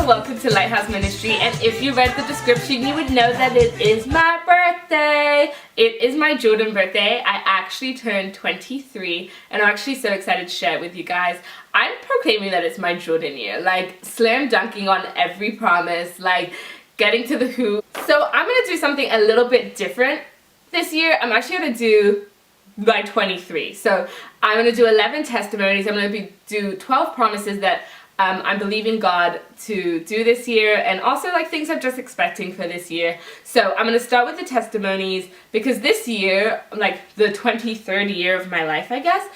welcome to Lighthouse Ministry, and if you read the description you would know that it is my birthday. It is my Jordan birthday. I actually turned 23 and I'm actually so excited to share it with you guys. I'm proclaiming that it's my Jordan year, like slam dunking on every promise, like getting to the hoop. So I'm going to do something a little bit different this year. I'm actually going to do my 23. So I'm going to do 11 testimonies. I'm going to do 12 promises that I'm believing God to do this year, and also like things I'm just expecting for this year. So I'm going to start with the testimonies because this year, like the 23rd year of my life, I guess,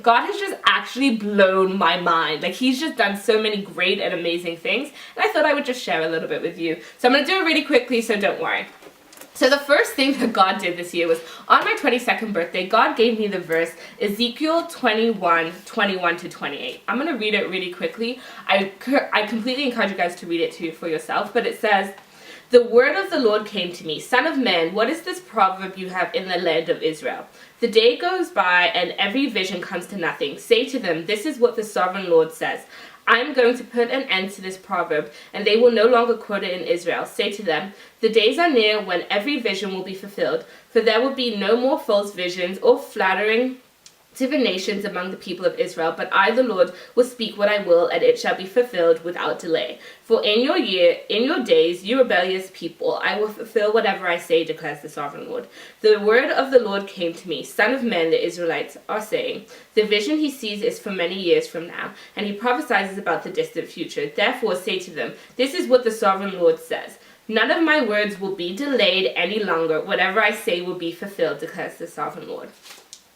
God has just actually blown my mind. Like He's just done so many great and amazing things, and I thought I would just share a little bit with you. So I'm going to do it really quickly, so don't worry. So the first thing that God did this year was, on my 22nd birthday, God gave me the verse Ezekiel 21:21-28. I'm going to read it really quickly. I completely encourage you guys to read it for yourself, but it says, "The word of the Lord came to me, Son of man, what is this proverb you have in the land of Israel? The day goes by and every vision comes to nothing. Say to them, this is what the sovereign Lord says. I'm going to put an end to this proverb, and they will no longer quote it in Israel. Say to them, the days are near when every vision will be fulfilled, for there will be no more false visions or flattering divinations among the people of Israel, but I, the Lord, will speak what I will, and it shall be fulfilled without delay. For in your days, you rebellious people, I will fulfill whatever I say, declares the sovereign Lord. The word of the Lord came to me, Son of man, the Israelites are saying, the vision he sees is for many years from now, and he prophesies about the distant future. Therefore say to them, this is what the sovereign Lord says. None of my words will be delayed any longer. Whatever I say will be fulfilled, declares the sovereign Lord."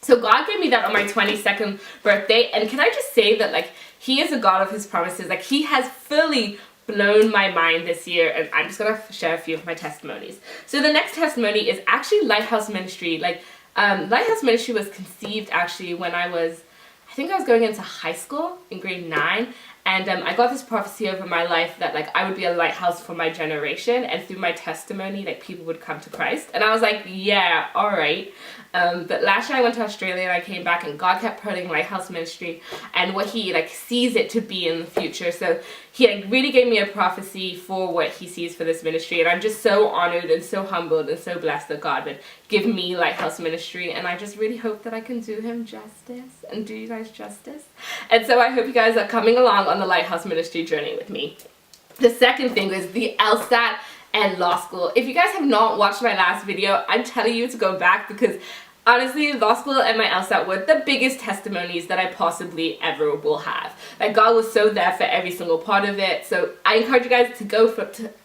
So God gave me that on my 22nd birthday, and can I just say that like He is a God of His promises. Like He has fully blown my mind this year, and I'm just gonna share a few of my testimonies. So the next testimony is actually Lighthouse Ministry. Like Lighthouse Ministry was conceived actually when I think I was going into high school in grade 9. And I got this prophecy over my life that like I would be a lighthouse for my generation, and through my testimony like people would come to Christ. And I was like, yeah, all right. But last year I went to Australia and I came back, and God kept putting Lighthouse Ministry and what He like sees it to be in the future. So He like really gave me a prophecy for what He sees for this ministry, and I'm just so honored and so humbled and so blessed that God would give me Lighthouse Ministry, and I just really hope that I can do Him justice and do you guys justice. And so I hope you guys are coming along on the Lighthouse Ministry journey with me. The second thing is the LSAT and law school. If you guys have not watched my last video, I'm telling you to go back, because honestly, law school and my LSAT were the biggest testimonies that I possibly ever will have. Like God was so there for every single part of it. So I encourage you guys to go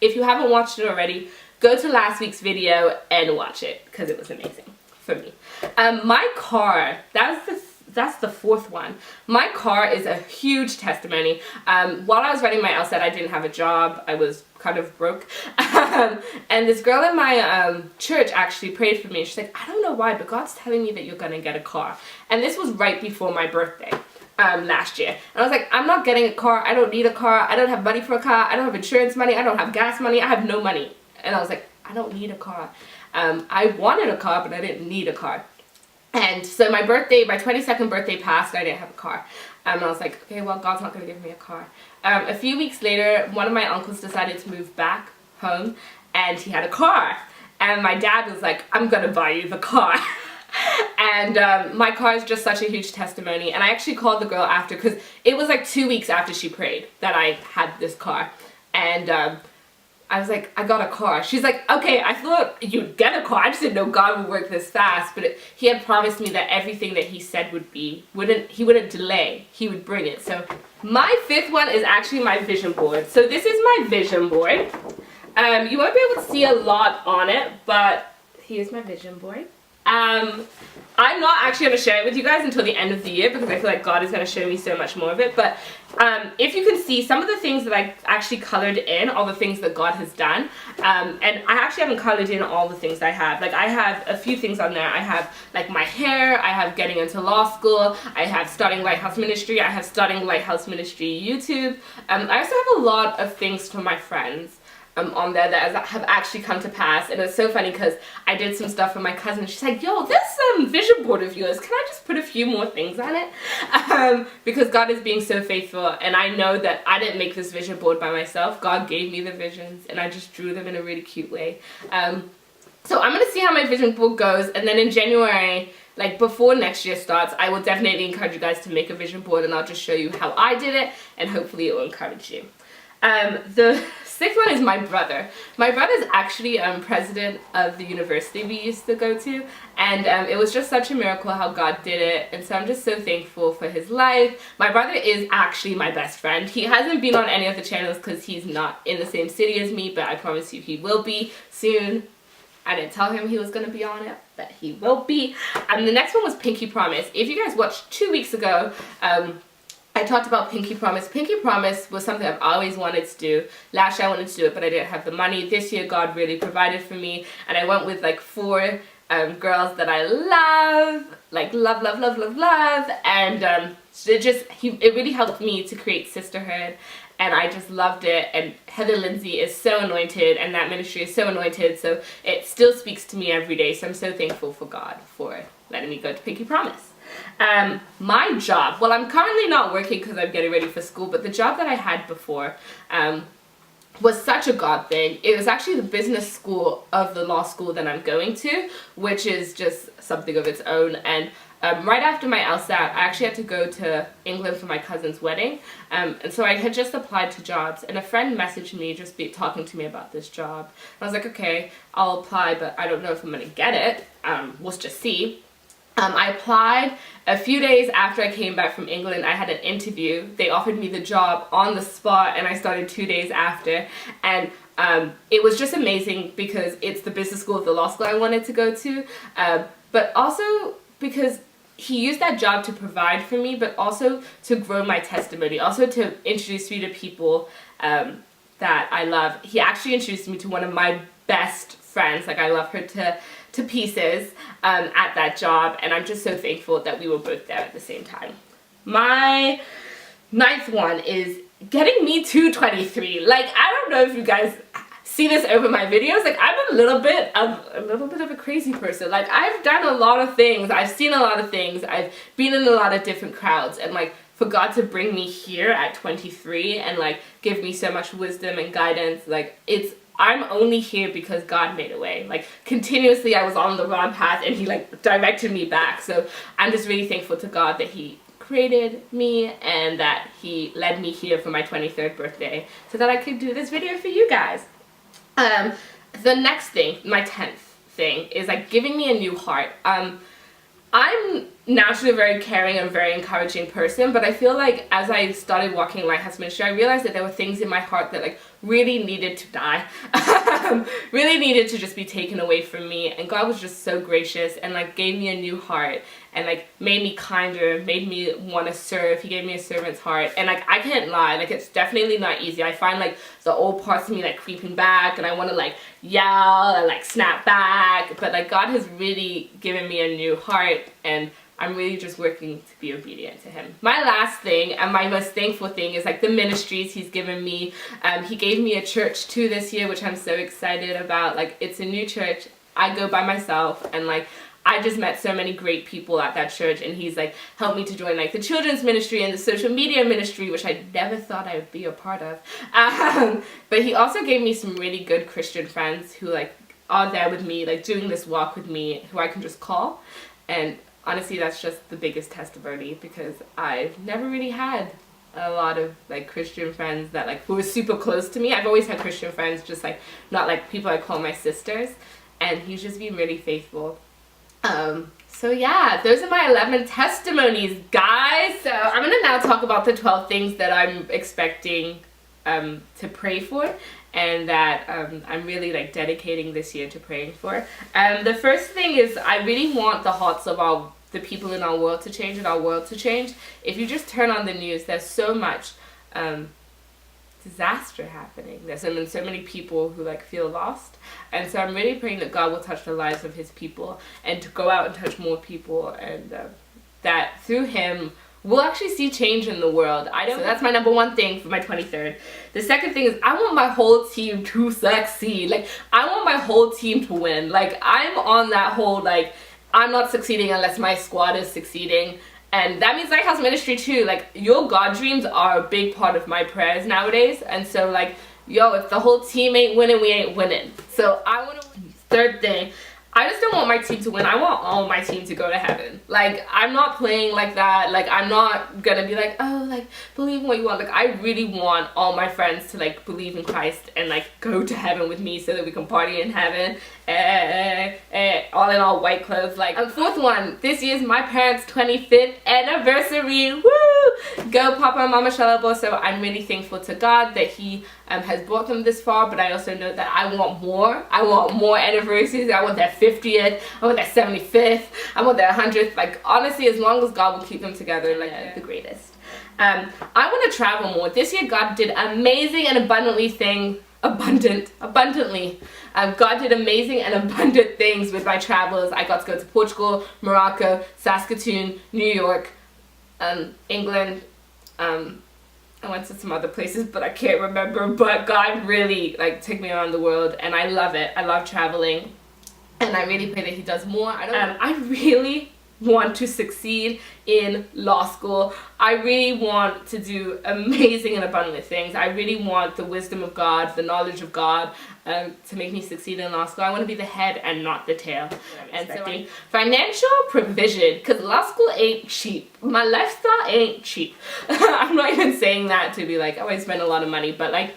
if you haven't watched it already, go to last week's video and watch it, because it was amazing for me. My car, that's the fourth one. My car is a huge testimony. While I was writing my LSAT, I didn't have a job. I was kind of broke. And this girl in my church actually prayed for me. She's like, I don't know why, but God's telling me that you're going to get a car. And this was right before my birthday last year. And I was like, I'm not getting a car. I don't need a car. I don't have money for a car. I don't have insurance money. I don't have gas money. I have no money. And I was like, I don't need a car. I wanted a car, but I didn't need a car. And so my 22nd birthday passed, and I didn't have a car. And I was like, okay, well, God's not going to give me a car. A few weeks later, one of my uncles decided to move back home, and he had a car. And my dad was like, I'm going to buy you the car. And my car is just such a huge testimony. And I actually called the girl after, because it was like 2 weeks after she prayed that I had this car. And I was like, I got a car. She's like, okay, I thought you'd get a car. I just didn't know God would work this fast. But He had promised me that everything that He said He wouldn't delay. He would bring it. So my fifth one is actually my vision board. So this is my vision board. You won't be able to see a lot on it, but here's my vision board. I'm not actually going to share it with you guys until the end of the year, because I feel like God is going to show me so much more of it. But if you can see, some of the things that I actually colored in are the things that God has done. And I actually haven't colored in all the things I have. Like I have a few things on there. I have like my hair, I have getting into law school, I have starting Lighthouse Ministry, I have starting Lighthouse Ministry YouTube. I also have a lot of things for my friends. on there that have actually come to pass. And it's so funny because I did some stuff for my cousin. She's like, yo, this vision board of yours, can I just put a few more things on it? Because God is being so faithful, and I know that I didn't make this vision board by myself. God gave me the visions, and I just drew them in a really cute way. So I'm going to see how my vision board goes, and then in January, like before next year starts, I will definitely encourage you guys to make a vision board, and I'll just show you how I did it, and hopefully it will encourage you. The sixth one is my brother. My brother is actually president of the university we used to go to, and it was just such a miracle how God did it, and so I'm just so thankful for his life. My brother is actually my best friend. He hasn't been on any of the channels because he's not in the same city as me, but I promise you he will be soon. I didn't tell him he was going to be on it, but he will be. The next one was Pinky Promise. If you guys watched 2 weeks ago, I talked about Pinky Promise. Pinky Promise was something I've always wanted to do. Last year I wanted to do it, but I didn't have the money. This year God really provided for me, and I went with like 4 girls that I love, like love, and it really helped me to create sisterhood, and I just loved it. And Heather Lindsay is so anointed, and that ministry is so anointed, so it still speaks to me every day. So I'm so thankful for God for letting me go to Pinky Promise. My job, well, I'm currently not working because I'm getting ready for school, but the job that I had before was such a God thing. It was actually the business school of the law school that I'm going to, which is just something of its own. And right after my LSAT, I actually had to go to England for my cousin's wedding, and so I had just applied to jobs, and a friend messaged me talking to me about this job. And I was like, okay, I'll apply, but I don't know if I'm going to get it. We'll just see. I applied. A few days after I came back from England, I had an interview. They offered me the job on the spot, and I started 2 days after. And it was just amazing because it's the business school of the law school I wanted to go to, but also because he used that job to provide for me, but also to grow my testimony, also to introduce me to people that I love. He actually introduced me to one of my best friends. Like, I love her to pieces at that job, and I'm just so thankful that we were both there at the same time. My 9th one is getting me to 23. Like, I don't know if you guys see this over my videos. Like, I'm a little bit of a crazy person. Like, I've done a lot of things. I've seen a lot of things. I've been in a lot of different crowds, and like, for God to bring me here at 23 and like give me so much wisdom and guidance, like, I'm only here because God made a way. Like, continuously I was on the wrong path, and he like directed me back. So I'm just really thankful to God that he created me and that he led me here for my 23rd birthday so that I could do this video for you guys. The next thing, my 10th thing, is like giving me a new heart. I'm naturally a very caring and very encouraging person, but I feel like as I started walking in Lighthouse Ministry, I realized that there were things in my heart that like really needed to die, really needed to just be taken away from me, and God was just so gracious and like gave me a new heart and like made me kinder, made me want to serve. He gave me a servant's heart, and like, I can't lie, like, it's definitely not easy. I find like the old parts of me like creeping back, and I want to like yell and like snap back, but like God has really given me a new heart, and I'm really just working to be obedient to him. My last thing, and my most thankful thing, is like the ministries he's given me. He gave me a church too this year, which I'm so excited about. Like, it's a new church. I go by myself, and like, I just met so many great people at that church, and he's like helped me to join like the children's ministry and the social media ministry, which I never thought I would be a part of. But he also gave me some really good Christian friends who like are there with me, like doing this walk with me, who I can just call. And honestly, that's just the biggest testimony, because I've never really had a lot of like Christian friends that like who were super close to me. I've always had Christian friends, just like not like people I call my sisters, and he's just been really faithful. So yeah, those are my 11 testimonies, guys. So I'm gonna now talk about the 12 things that I'm expecting to pray for, and that I'm really like dedicating this year to praying for. The first thing is, I really want the hearts of the people in our world to change, and our world to change. If you just turn on the news, there's so much disaster happening. There's been so many people who like feel lost, and so I'm really praying that God will touch the lives of his people, and to go out and touch more people, and that through him we'll actually see change in the world. So that's my number one thing for my 23rd. The second thing is I want my whole team to succeed. Like, I want my whole team to win. Like, I'm on that whole, like, I'm not succeeding unless my squad is succeeding. And that means Lighthouse Ministry too. Like, your God dreams are a big part of my prayers nowadays. And so, like, yo, if the whole team ain't winning, we ain't winning. So I want to win. Third thing, I just don't want my team to win. I want all my team to go to heaven. Like, I'm not playing like that. Like, I'm not gonna be like, oh, like, believe in what you want. Like, I really want all my friends to, like, believe in Christ and, like, go to heaven with me so that we can party in heaven. All in all white clothes. Like, and fourth one, this year's my parents' 25th anniversary. Woo! Go Papa and Mama Shalabo. So I'm really thankful to God that He has brought them this far, but I also know that I want more. I want more anniversaries. I want their 50th. I want their 75th. I want their 100th. Like, honestly, as long as God will keep them together, like, the greatest. I want to travel more. This year, God did amazing and abundantly. God did amazing and abundant things with my travels. I got to go to Portugal, Morocco, Saskatoon, New York, England. I went to some other places, but I can't remember. But God really, like, took me around the world, and I love it. I love traveling, and I really pray that He does more. I really want to succeed in law school. I really want to do amazing and abundant things. I really want the wisdom of God, the knowledge of God, to make me succeed in law school. I want to be the head and not the tail. And so financial provision, because law school ain't cheap. My lifestyle ain't cheap. I'm not even saying that to be like, oh, I spend a lot of money, but, like,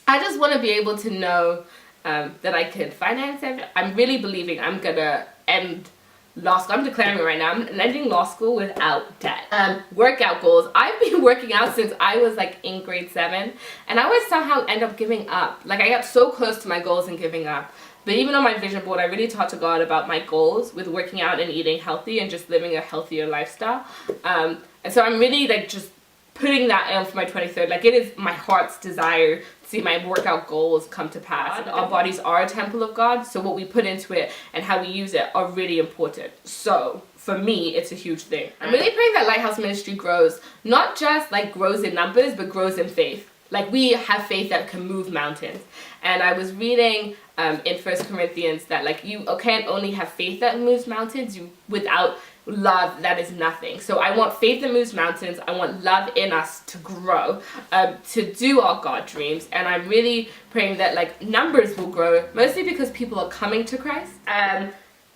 I just want to be able to know that I can finance everything. I'm really believing I'm gonna end law school. I'm declaring it right now. I'm ending law school without debt. Workout goals. I've been working out since I was, like, in grade 7, and I always somehow end up giving up. Like, I got so close to my goals and giving up. But even on my vision board, I really talked to God about my goals with working out and eating healthy and just living a healthier lifestyle. And so I'm really, like, just putting that in for my 23rd. Like, it is my heart's desire to see my workout goals come to pass. Our bodies are a temple of God, so what we put into it and how we use it are really important. So for me, it's a huge thing. I'm really praying that Lighthouse Ministry grows, not just, like, grows in numbers, but grows in faith. Like, we have faith that can move mountains. And I was reading in 1 Corinthians that, like, you can't only have faith that moves mountains. Without love, that is nothing. So I want faith that moves mountains. I want love in us to grow, to do our God dreams. And I'm really praying that, like, numbers will grow, mostly because people are coming to Christ.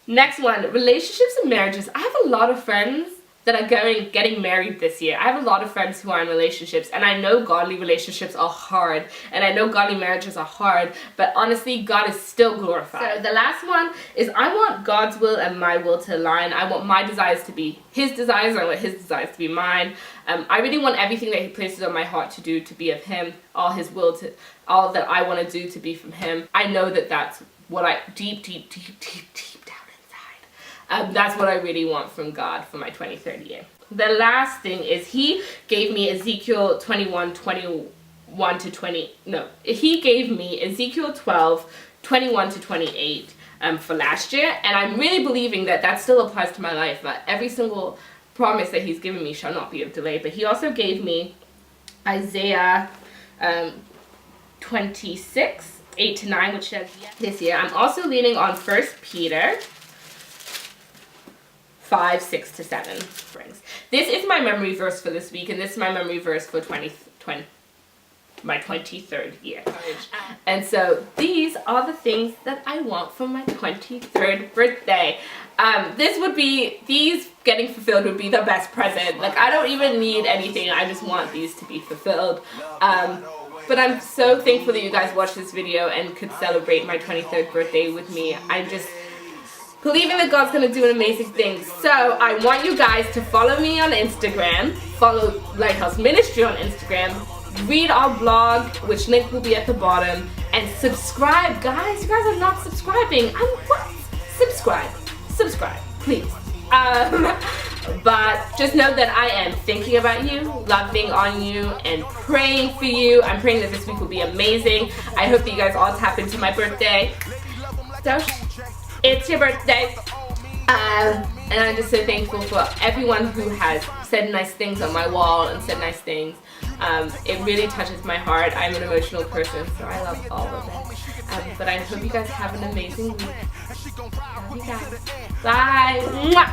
Next one, relationships and marriages. I have a lot of friends that are getting married this year. I have a lot of friends who are in relationships, and I know godly relationships are hard, and I know godly marriages are hard, but honestly, God is still glorified. So the last one is I want God's will and my will to align. I want my desires to be His desires, and I want His desires to be mine. I really want everything that He places on my heart to do to be of Him, all His will to, all that I want to do to be from Him. I know that that's what I, deep down that's what I really want from God for my 23rd year. The last thing is He gave me Ezekiel 21 to 20, no, He gave me Ezekiel 12, 21 to 28 for last year, and I'm really believing that that still applies to my life, that every single promise that He's given me shall not be of delay. But He also gave me Isaiah 26, 8 to 9, which says this year. I'm also leaning on 1 Peter 5, 6 to 7 brings. This is my memory verse for this week, and this is my memory verse for my 23rd year. And so these are the things that I want for my 23rd birthday. These getting fulfilled would be the best present. Like, I don't even need anything. I just want these to be fulfilled. But I'm so thankful that you guys watched this video and could celebrate my 23rd birthday with me. I'm just believing that God's going to do an amazing thing. So I want you guys to follow me on Instagram, follow Lighthouse Ministry on Instagram, read our blog, which link will be at the bottom, and subscribe. Guys, you guys are not subscribing. What? Subscribe, please. But just know that I am thinking about you, loving on you, and praying for you. I'm praying that this week will be amazing. I hope that you guys all tap into my birthday. So, it's your birthday. And I'm just so thankful for everyone who has said nice things on my wall and said nice things. It really touches my heart. I'm an emotional person, so I love all of it. But I hope you guys have an amazing week. Love you guys. Bye. Mwah.